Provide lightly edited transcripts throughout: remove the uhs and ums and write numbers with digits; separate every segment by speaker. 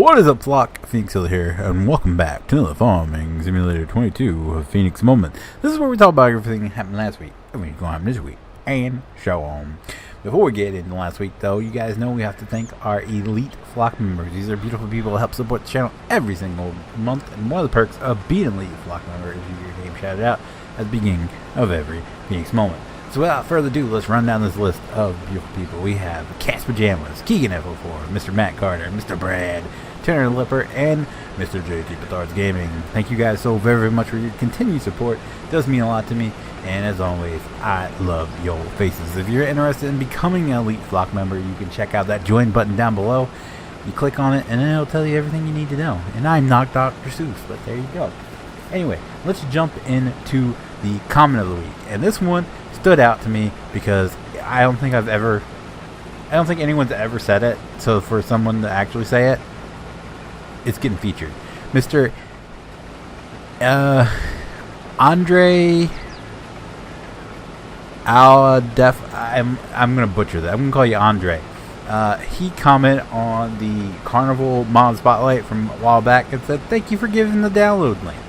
Speaker 1: What is up, flock? Feenix here, and welcome back to the Farming Simulator 22 of Feenix Moment. This is where we talk about everything that happened last week, everything going to happen this week, and so on. Before we get into last week, though, you guys know we have to thank our elite flock members. These are beautiful people that help support the channel every single month, and one of the perks of being an elite flock member is you get your name shouted out at the beginning of every Feenix Moment. So without further ado, let's run down this list of beautiful people. We have Cat's Pajamas, Keegan F04, Mr. Matt Carter, Mr. Brad, Turner Lipper, and Mr. JT Petard's Gaming. Thank you guys so very much for your continued support. It does mean a lot to me, and as always, I love your faces. If you're interested in becoming an elite flock member, you can check out that join button down below. You click on it, and it'll tell you everything you need to know. And I'm not Dr. Seuss, but there you go. Anyway, let's jump into the comment of the week, and this one stood out to me because I don't think anyone's ever said it. So for someone to actually say it, it's getting featured. Mr. Andre Aldef. I'm gonna butcher that. I'm gonna call you Andre. He commented on the Carnival Mod Spotlight from a while back and said, "Thank you for giving the download link."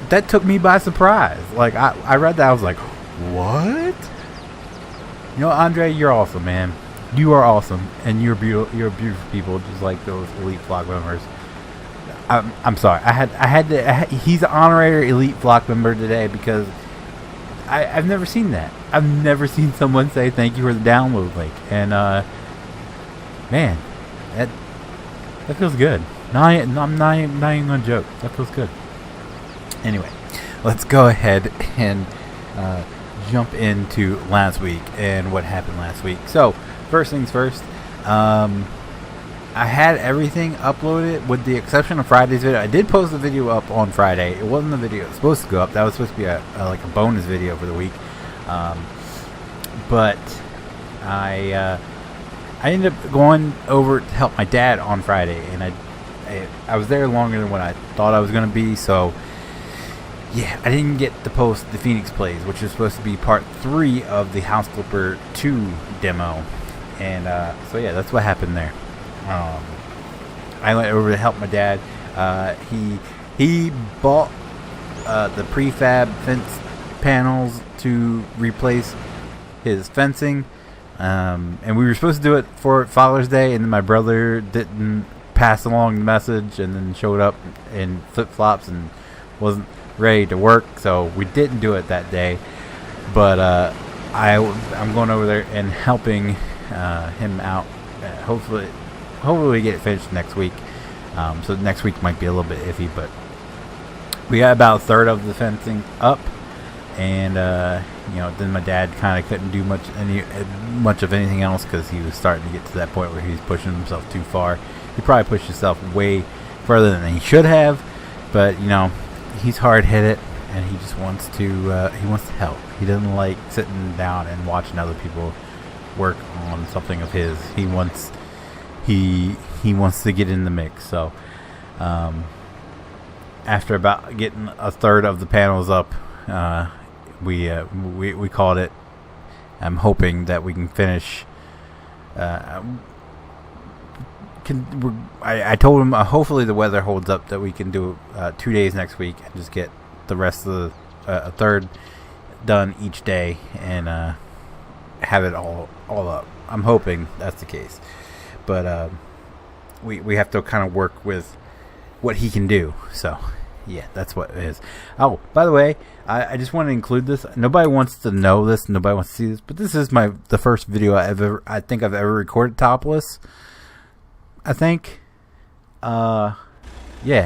Speaker 1: That took me by surprise. Like I read that, I was like, "What?" You know, Andre, you're awesome, man. You are awesome, and you're beautiful. You're beautiful people, just like those elite flock members. I'm sorry. He's an honorary elite flock member today because I've never seen that. I've never seen someone say thank you for the download link, and man, that feels good. I'm not even gonna joke. That feels good. Anyway, let's go ahead and jump into last week and what happened last week. So, first things first, I had everything uploaded with the exception of Friday's video. I did post the video up on Friday. It wasn't the video it was supposed to go up. That was supposed to be like a bonus video for the week. But I ended up going over to help my dad on Friday, and I was there longer than what I thought I was going to be, so yeah, I didn't get to post the Feenix Plays, which is supposed to be part 3 of the House Flipper 2 demo. And so yeah, that's what happened there. I went over to help my dad. He bought the prefab fence panels to replace his fencing, and we were supposed to do it for Father's Day, and then my brother didn't pass along the message, and then showed up in flip-flops and wasn't ready to work, so we didn't do it that day. But I'm going over there and helping him out. Hopefully we get it finished next week. So next week might be a little bit iffy, but we got about a third of the fencing up, and then my dad kind of couldn't do much of anything else because he was starting to get to that point where he was pushing himself too far. He probably pushed himself way further than he should have, but he's hard-headed, and he just wants to help. He doesn't like sitting down and watching other people work on something of his. He wants to get in the mix. So after about getting a third of the panels up, we called it. I'm hoping that we can finish. I told him hopefully the weather holds up that we can do 2 days next week and just get the rest of a third done each day and have it all up. I'm hoping that's the case, but we have to kind of work with what he can do. So yeah, that's what it is. Oh, by the way, I just want to include this. Nobody wants to know this. Nobody wants to see this, but this is the first video I think I've ever recorded topless. I think, yeah,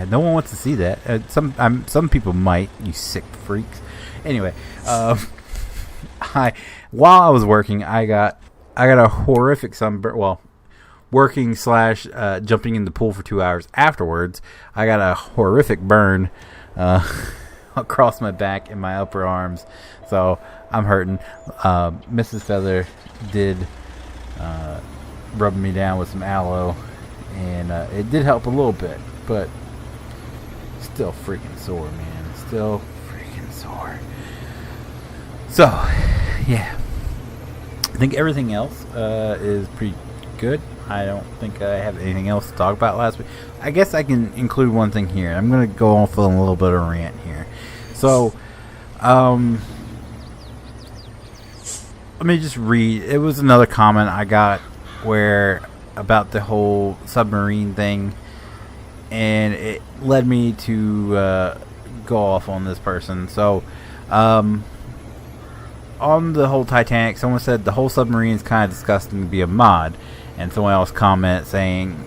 Speaker 1: no one wants to see that. Some people might, you sick freaks. Anyway, while I was working, I got a horrific sunburn. Well, working / jumping in the pool for 2 hours afterwards, I got a horrific burn across my back and my upper arms. So I'm hurting. Mrs. Feather did rub me down with some aloe. And it did help a little bit, but still freaking sore, man. Still freaking sore. So, yeah. I think everything else is pretty good. I don't think I have anything else to talk about last week. I guess I can include one thing here. I'm going to go off on a little bit of a rant here. So, let me just read. It was another comment I got where about the whole submarine thing, and it led me to go off on this person. So, on the whole Titanic, someone said the whole submarine is kind of disgusting to be a mod, and someone else commented saying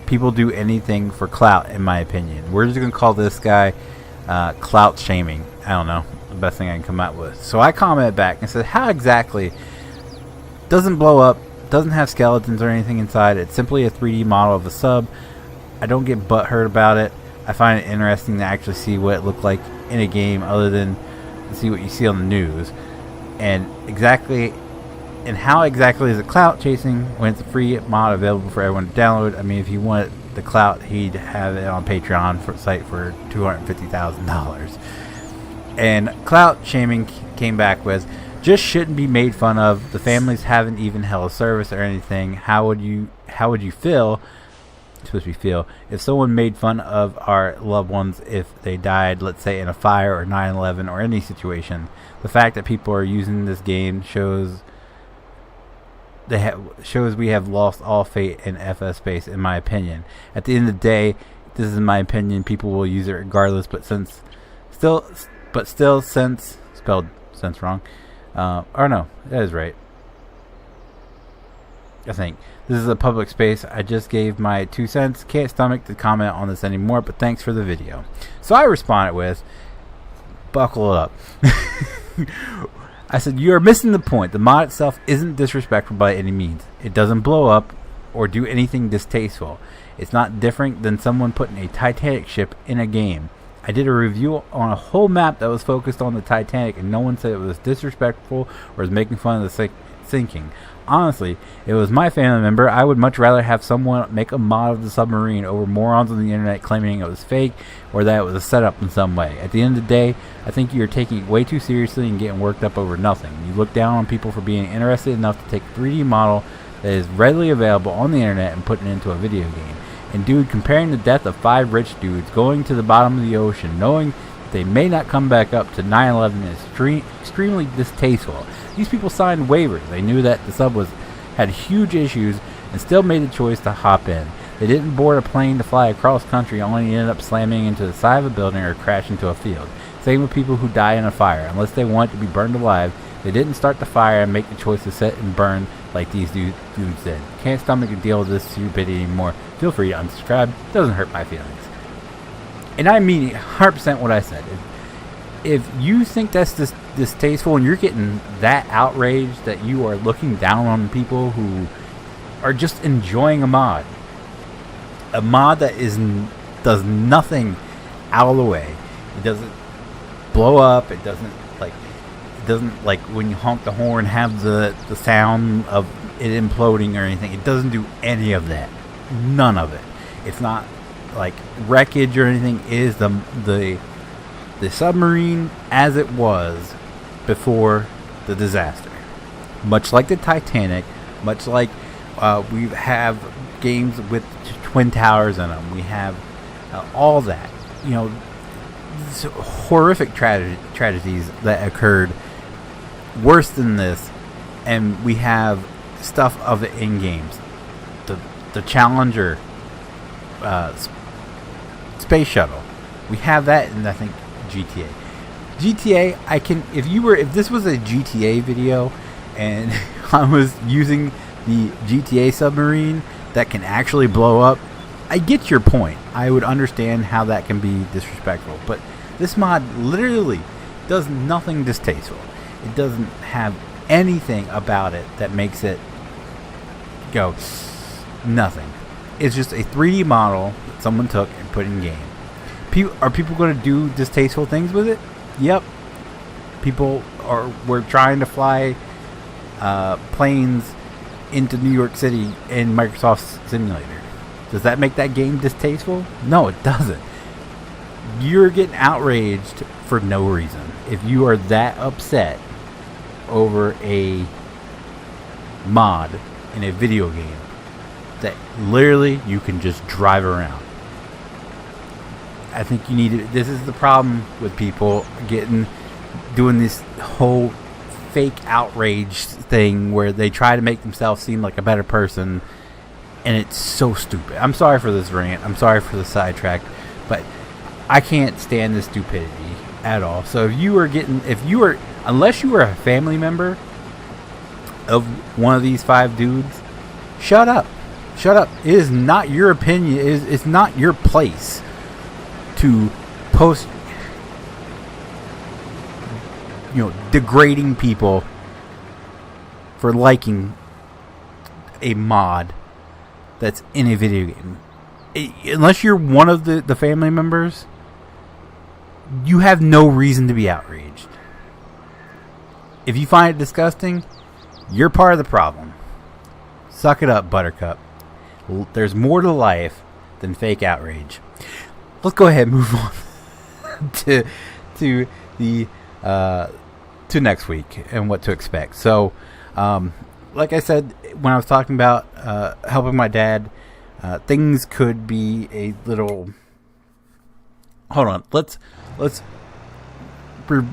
Speaker 1: people do anything for clout, in my opinion. We're just gonna call this guy clout shaming. I don't know, the best thing I can come out with. So I commented back and said, how exactly? Doesn't blow up, doesn't have skeletons or anything inside. It's simply a 3D model of a sub. I don't get butthurt about it. I find it interesting to actually see what it looked like in a game other than to see what you see on the news. And how exactly is it clout chasing when it's a free mod available for everyone to download? I mean, if he wanted the clout, he'd have it on Patreon site for $250,000. And clout shaming came back with, just shouldn't be made fun of. The families haven't even held a service or anything. How would you feel? It's supposed to be feel if someone made fun of our loved ones if they died, let's say in a fire or 9/11 or any situation. The fact that people are using this game shows we have lost all faith in FS space, in my opinion. At the end of the day, this is my opinion. People will use it regardless, but still since spelled sense wrong. Or no, that is right. I think this is a public space. I just gave my 2 cents. Can't stomach to comment on this anymore, but thanks for the video. So I responded with, buckle up. I said, you are missing the point. The mod itself isn't disrespectful by any means. It doesn't blow up or do anything distasteful. It's not different than someone putting a Titanic ship in a game. I did a review on a whole map that was focused on the Titanic, and no one said it was disrespectful or was making fun of the sinking. Honestly, if it was my family member, I would much rather have someone make a mod of the submarine over morons on the internet claiming it was fake or that it was a setup in some way. At the end of the day, I think you're taking it way too seriously and getting worked up over nothing. You look down on people for being interested enough to take a 3D model that is readily available on the internet and putting it into a video game. And dude, comparing the death of 5 rich dudes going to the bottom of the ocean, knowing they may not come back up to 9/11 is extremely distasteful. These people signed waivers. They knew that the sub had huge issues and still made the choice to hop in. They didn't board a plane to fly across country, only ended up slamming into the side of a building or crash into a field. Same with people who die in a fire. Unless they want to be burned alive, they didn't start the fire and make the choice to sit and burn like these dudes did. Can't stomach a deal with this stupidity anymore. Feel free to unsubscribe. Doesn't hurt my feelings. And I mean 100% what I said. If you think that's distasteful and you're getting that outraged that you are looking down on people who are just enjoying a mod that does nothing out of the way. It doesn't blow up. It doesn't like when you honk the horn have the sound of it imploding or anything. It doesn't do any of that. None of it. It's not like wreckage or anything. It is the submarine as it was before the disaster. Much like the Titanic, much like we have games with twin towers in them. We have all that. You know, horrific tragedies that occurred worse than this, and we have stuff of it in games. The Challenger space shuttle, we have that in, I think, GTA. If this was a GTA video and I was using the GTA submarine that can actually blow up, I get your point. I would understand how that can be disrespectful, but this mod literally does nothing distasteful. It doesn't have anything about it that makes it go nothing. It's just a 3D model that someone took and put in game. Are people going to do distasteful things with it? Yep. We're trying to fly planes into New York City in Microsoft Simulator. Does that make that game distasteful? No, it doesn't. You're getting outraged for no reason. If you are that upset over a mod in a video game, that literally you can just drive around. I think you need to, this is the problem with people doing this whole fake outrage thing where they try to make themselves seem like a better person, and it's so stupid. I'm sorry for this rant. I'm sorry for the sidetrack, but I can't stand this stupidity at all. So unless you are a family member of one of these 5 dudes, shut up. Shut up. It is not your opinion. It's not your place to post, degrading people for liking a mod that's in a video game. Unless you're one of the family members, you have no reason to be outraged. If you find it disgusting, you're part of the problem. Suck it up, Buttercup. There's more to life than fake outrage. Let's go ahead and move on to next week and what to expect. So, like I said when I was talking about helping my dad, things could be a little. Hold on. Let's throw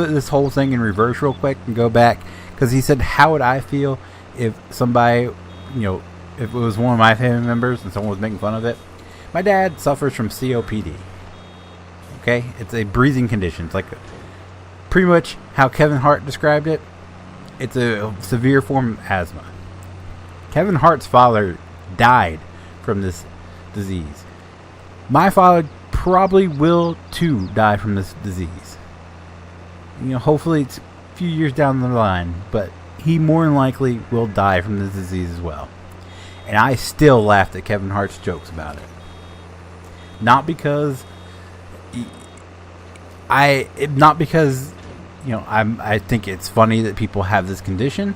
Speaker 1: this whole thing in reverse real quick and go back, because he said, how would I feel if somebody, if it was one of my family members and someone was making fun of it? My dad suffers from COPD. Okay? It's a breathing condition. It's like pretty much how Kevin Hart described it. It's a severe form of asthma. Kevin Hart's father died from this disease. My father probably will too die from this disease. Hopefully it's a few years down the line, but he more than likely will die from this disease as well. And I still laughed at Kevin Hart's jokes about it. Not because I think it's funny that people have this condition.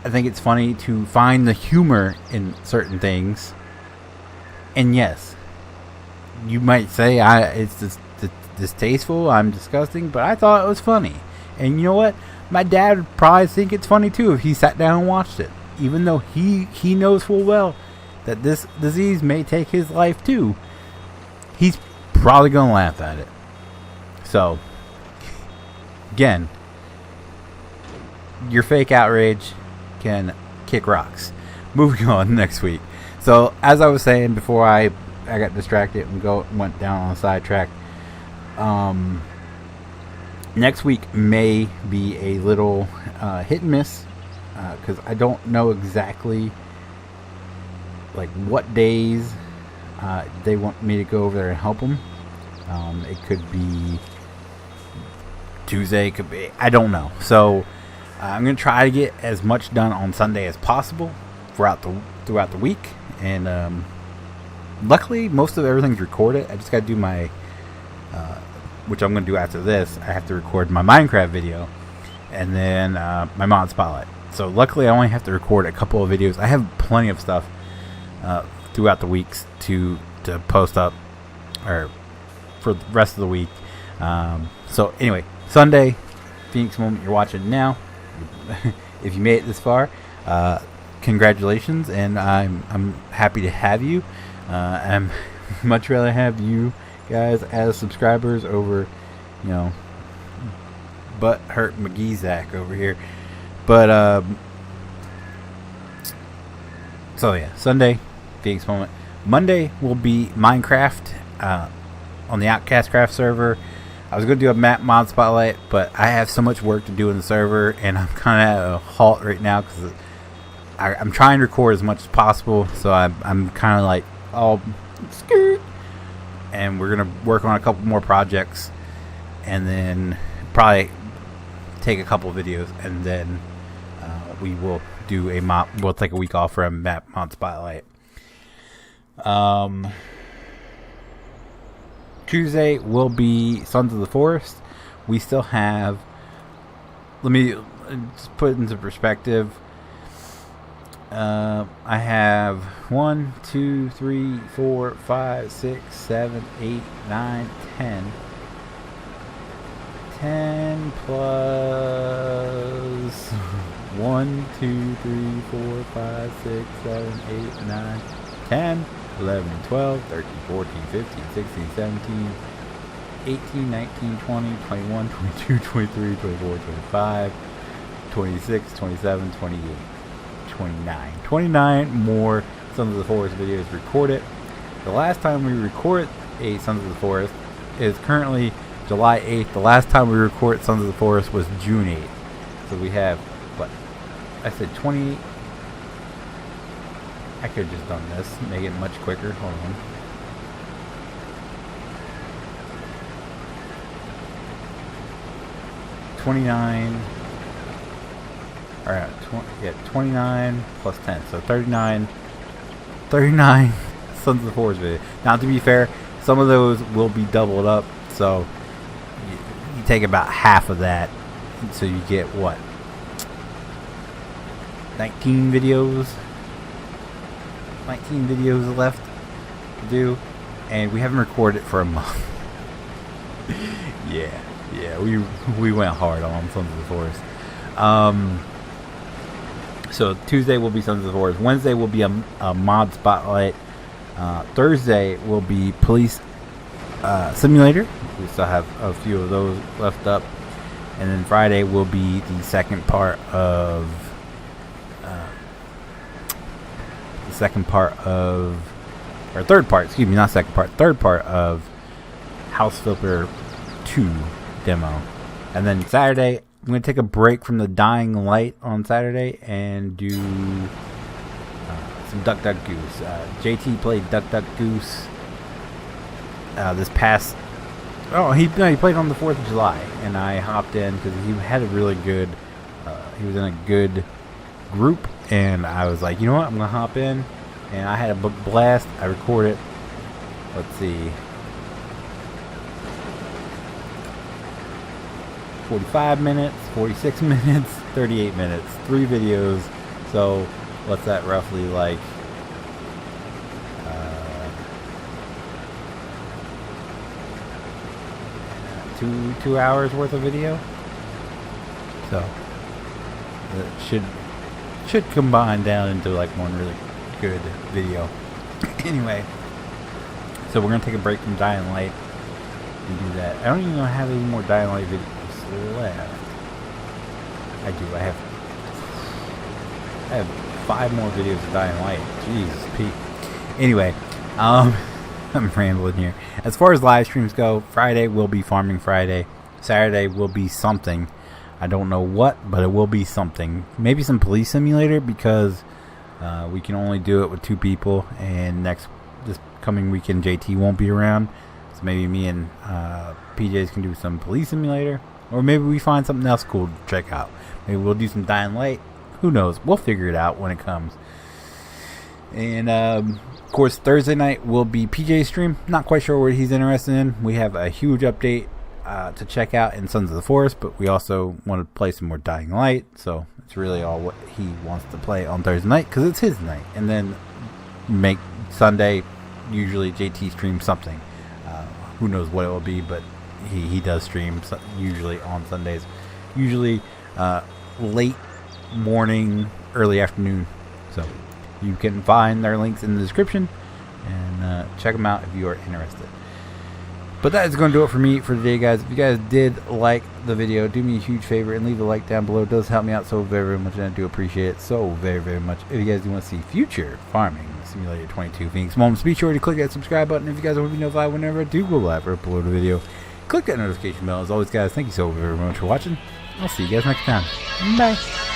Speaker 1: I think it's funny to find the humor in certain things. And yes, you might say it's distasteful, I'm disgusting, but I thought it was funny. And you know what? My dad would probably think it's funny too if he sat down and watched it. Even though he knows full well that this disease may take his life too, he's probably going to laugh at it. So, again, your fake outrage can kick rocks. Moving on next week. So, as I was saying before I got distracted and went down on a sidetrack, next week may be a little hit and miss, because I don't know exactly like what days they want me to go over there and help them. It could be Tuesday, could be, I don't know. So I'm gonna try to get as much done on Sunday as possible throughout the week, and luckily most of everything's recorded. I just gotta do my which I'm gonna do after this. I have to record my Minecraft video and then my mod spotlight. So luckily I only have to record a couple of videos. I have plenty of stuff throughout the weeks to post up, or for the rest of the week. So anyway, Sunday, Feenix moment you're watching now. If you made it this far, congratulations, and I'm happy to have you. I'm much rather have you guys as subscribers over, butt hurt McGee Zach over here. But so yeah, Sunday, Feenix moment. Monday will be Minecraft on the Outcastcraft server. I was going to do a map mod spotlight, but I have so much work to do in the server, and I'm kind of at a halt right now because I'm trying to record as much as possible. So I'm kind of like all scared, and we're gonna work on a couple more projects, and then probably take a couple of videos, and then we will do we'll take a week off for a map mod spotlight. Tuesday will be Sons of the Forest. We still have, let me just put it into perspective. I have 1, 2, 3, 4, 5, 6, 7, 8, 9, 10. 10 plus 1, 2, 3, 4, 5, 6, 7, 8, 9, 10, 11, 12, 13, 14, 15, 16, 17, 18, 19, 20, 21, 22, 23, 24, 25, 26, 27, 28, 29. 29 more Sons of the Forest videos recorded. The last time we recorded a Sons of the Forest is currently July 8th. The last time we recorded Sons of the Forest was June 8th. So we have, what? I said 28. I could have just done this, make it much quicker. Hold on. Alright, 29 plus 10, so 39 Sons of the Forest videos. Now, to be fair, some of those will be doubled up, so you take about half of that, so you get what? 19 videos left to do, and we haven't recorded for a month. yeah, we went hard on Sons of the Forest. So Tuesday will be Sons of the Forest. Wednesday will be a mod spotlight. Thursday will be Police Simulator. We still have a few of those left up, and then Friday will be the second part of third part of House Flipper 2 demo. And then Saturday, I'm going to take a break from the Dying Light on Saturday and do some Duck Duck Goose. JT played Duck Duck Goose this past... he played on the 4th of July, and I hopped in because he had a really good... he was in a good group, and I was like, you know what, I'm going to hop in. And I had a blast. I recorded, let's see, 45 minutes, 46 minutes, 38 minutes, 3 videos. So what's that roughly like? 2 hours worth of video. So it should combine down into like one really good video. Anyway, so we're gonna take a break from Dying Light and do that. I don't even know if I have any more Dying Light videos left. I do. I have 5 more videos of Dying Light. Jesus, Pete. Anyway, I'm rambling here. As far as live streams go, Friday will be Farming Friday. Saturday will be something. I don't know what, but it will be something. Maybe some Police Simulator, because we can only do it with 2 people, and this coming weekend JT won't be around, so maybe me and PJs can do some Police Simulator, or maybe we find something else cool to check out. Maybe we'll do some Dying Light. Who knows? We'll figure it out when it comes. And of course, Thursday night will be PJ's stream. Not quite sure what he's interested in. We have a huge update to check out in Sons of the Forest, but we also want to play some more Dying Light, so it's really all what he wants to play on Thursday night, because it's his night. And then make Sunday, usually JT streams something. Who knows what it will be, but he does stream usually on Sundays, usually late morning, early afternoon. So you can find their links in the description and check them out if you are interested. But that is going to do it for me for today, guys. If you guys did like the video, do me a huge favor and leave a like down below. It does help me out so very, very much, and I do appreciate it so very, very much. If you guys do want to see future Farming Simulator 22 Phoenix moments, be sure to click that subscribe button. If you guys want to be notified whenever I do go live or upload a video, click that notification bell. As always, guys, thank you so very, very much for watching. I'll see you guys next time. Bye.